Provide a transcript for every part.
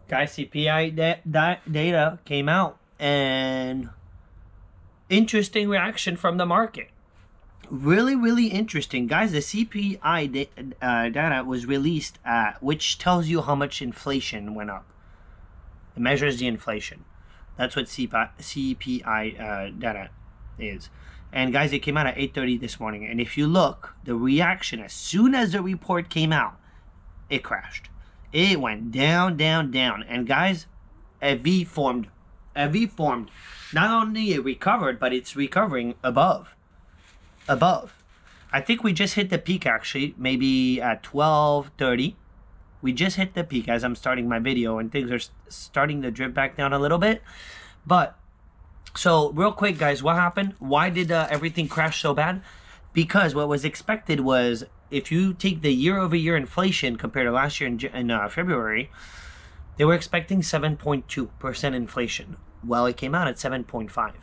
Guys, CPI data came out, and interesting reaction from the market. Really interesting, guys. The CPI data was released, which tells you how much inflation went up. It measures the inflation. That's what CPI data is. And guys, it came out at 8:30 this morning. And if you look, the reaction as soon as the report came out, it crashed. It went down. And guys, a V formed. Not only it recovered, but it's recovering above. I think we just hit the peak, actually, maybe at 12:30. We just hit the peak as I'm starting my video, and things are starting to drift back down a little bit. But so real quick, guys, what happened? Why did everything crash so bad? Because what was expected was, if you take the year-over-year inflation compared to last year in February, they were expecting 7.2% inflation. Well, it came out at 7.5.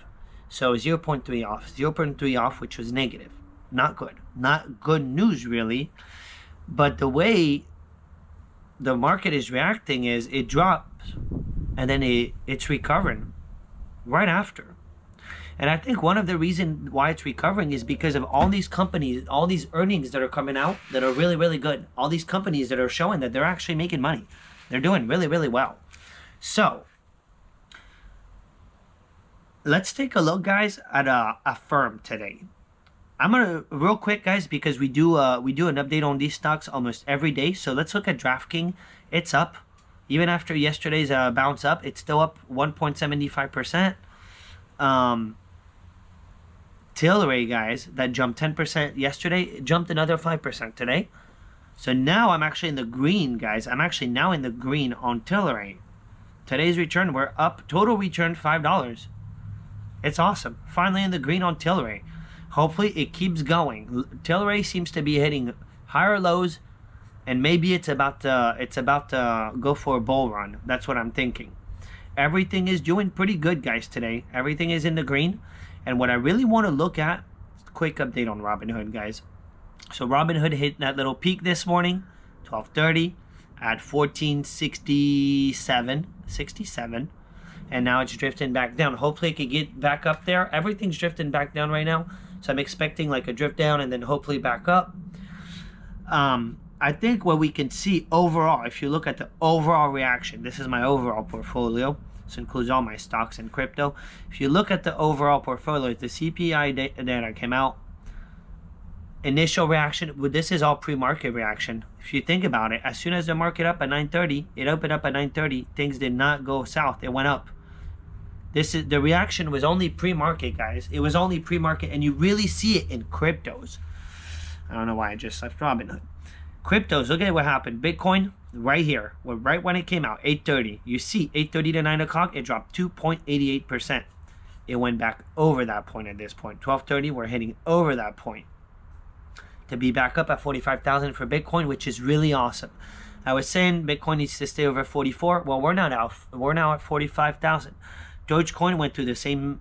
So 0.3 off. 0.3 off, which was negative. Not good. Not good news, really. But the way the market is reacting is it drops, and then it's recovering right after. And I think one of the reasons why it's recovering is because of all these companies, all these earnings that are coming out that are really good. All these companies that are showing that they're actually making money. They're doing really well. So let's take a look, guys, at a firm today. I'm gonna real quick, guys, because we do an update on these stocks almost every day. So let's look at DraftKings. It's up, even after yesterday's bounce up. It's still up 1.75%. Tilray, guys, that jumped 10% yesterday, it jumped another 5% today. So now I'm actually in the green, guys. I'm actually now in the green on Tilray. Today's return, we're up. Total return $5. It's awesome. Finally in the green on Tilray. Hopefully it keeps going. Tilray seems to be hitting higher lows, and maybe it's about to go for a bull run. That's what I'm thinking. Everything is doing pretty good, guys, today. Everything is in the green. And what I really want to look at, quick update on Robinhood, guys. So Robinhood hit that little peak this morning, 12:30, at 1467, and now it's drifting back down. Hopefully it could get back up there. Everything's drifting back down right now, so I'm expecting like a drift down and then hopefully back up. I think what we can see overall, if you look at the overall reaction, this is my overall portfolio. This includes all my stocks and crypto. If you look at the overall portfolio, the CPI data came out. Initial reaction, this is all pre-market reaction. If you think about it, as soon as the market up at 9:30, it opened up at 9:30. Things did not go south. It went up. The reaction was only pre-market, guys. It was only pre-market, and you really see it in cryptos. I don't know why I just left Robinhood. Cryptos, look at what happened. Bitcoin, right here, right when it came out, 8:30. You see, 8:30 to 9 o'clock, it dropped 2.88%. It went back over that point at this point. 12:30, we're hitting over that point. To be back up at 45,000 for Bitcoin, which is really awesome. I was saying Bitcoin needs to stay over 44. Well, we're now at 45,000. Dogecoin went through the same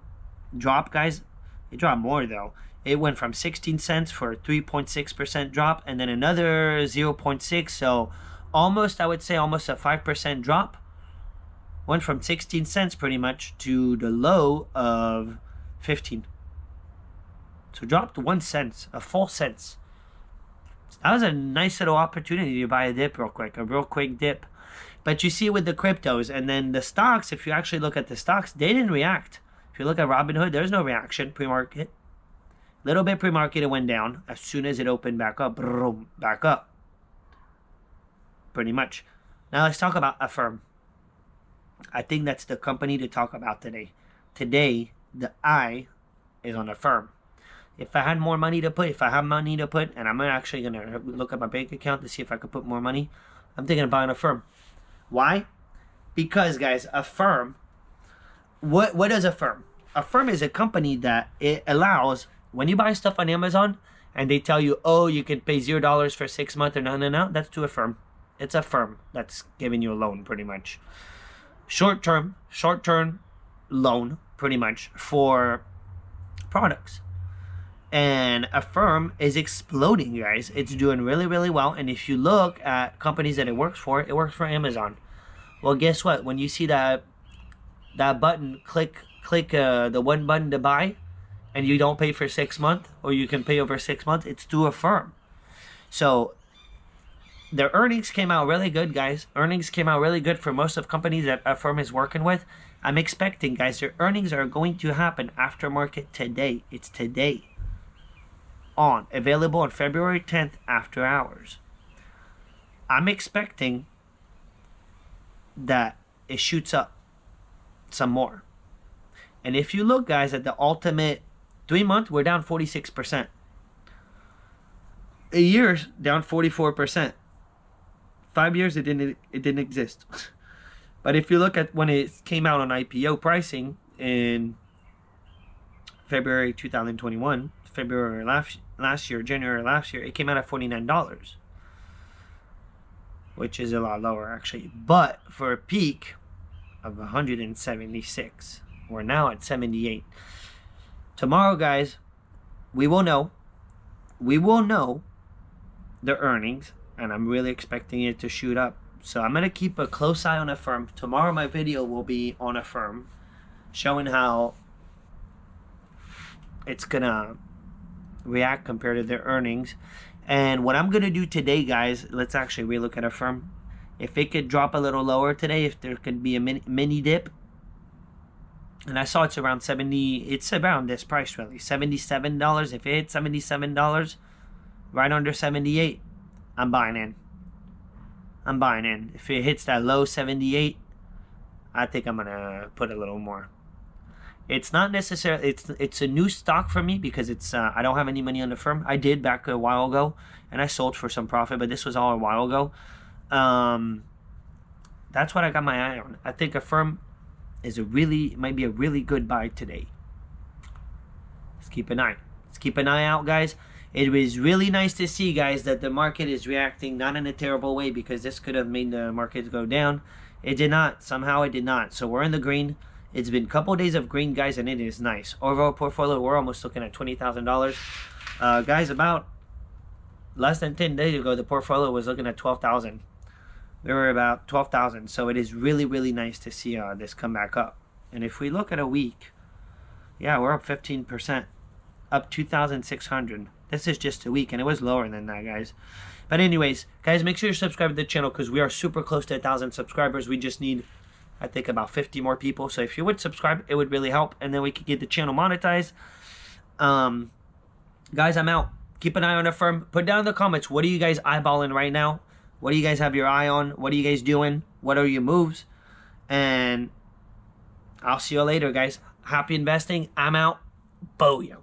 drop, guys. It dropped more, though. It went from 16 cents for a 3.6% drop, and then another 0.6. So almost, I would say, almost a 5% drop. Went from 16 cents pretty much to the low of 15. So dropped 1 cent, a full cent. That was a nice little opportunity to buy a dip real quick, a real quick dip. But you see with the cryptos, and then the stocks, if you actually look at the stocks, they didn't react. If you look at Robinhood, there's no reaction pre-market. Little bit pre-market, it went down. As soon as it opened back up, boom, back up. Pretty much. Now let's talk about Affirm. I think that's the company to talk about today. Today, the eye is on Affirm. If I had more money to put, and I'm actually going to look at my bank account to see if I could put more money, I'm thinking of buying Affirm. Why? Because, guys, Affirm, what is Affirm? Affirm is a company that it allows, when you buy stuff on Amazon and they tell you, oh, you can pay $0 for 6 months or no, that's to Affirm. It's Affirm that's giving you a loan, pretty much. Short-term loan, pretty much, for products. And Affirm is exploding, guys. It's doing really well. And if you look at companies that it works for Amazon. Well, guess what? When you see that button, click the one button to buy, and you don't pay for 6 months, or you can pay over 6 months. It's to Affirm. So their earnings came out really good, guys. Earnings came out really good for most of companies that Affirm is working with. I'm expecting, guys, their earnings are going to happen after market today. It's today. Available on February 10th after hours. I'm expecting that it shoots up some more. And if you look, guys, at the ultimate 3 month, we're down 46%. A year, down 44%. 5 years, it didn't exist. But if you look at when it came out on IPO pricing in February 2021, February last year, January last year, it came out at $49, which is a lot lower actually. But for a peak of 176, we're now at 78. Tomorrow, guys, we will know the earnings, and I'm really expecting it to shoot up. So I'm gonna keep a close eye on Affirm. Tomorrow my video will be on Affirm, showing how it's gonna react compared to their earnings. And what I'm gonna do today, guys, let's actually relook at Affirm. If it could drop a little lower today, if there could be a mini dip, and I saw it's around 70, it's around this price really, $77. If it hits $77, right under 78, I'm buying in. If it hits that low 78, I think I'm gonna put a little more. It's not necessarily, it's a new stock for me because it's I don't have any money on the firm. I did back a while ago, and I sold for some profit, but this was all a while ago. That's what I got my eye on. I think Affirm is might be a really good buy today. Let's keep an eye out, guys. It was really nice to see, guys, that the market is reacting not in a terrible way, because this could have made the market go down. It did not. Somehow it did not. So we're in the green. It's been a couple of days of green, guys, and it is nice. Overall portfolio, we're almost looking at $20,000. Guys, about less than 10 days ago, the portfolio was looking at 12,000. We were about 12,000. So it is really, really nice to see this come back up. And if we look at a week, yeah, we're up 15%, up 2,600. This is just a week, and it was lower than that, guys. But anyways, guys, make sure you subscribe to the channel, because we are super close to 1,000 subscribers. We just need, I think, about 50 more people. So if you would subscribe, it would really help, and then we could get the channel monetized. Guys, I'm out. Keep an eye on Affirm. Put down in the comments, what are you guys eyeballing right now? What do you guys have your eye on? What are you guys doing? What are your moves? And I'll see you later, guys. Happy investing. I'm out. Booyah.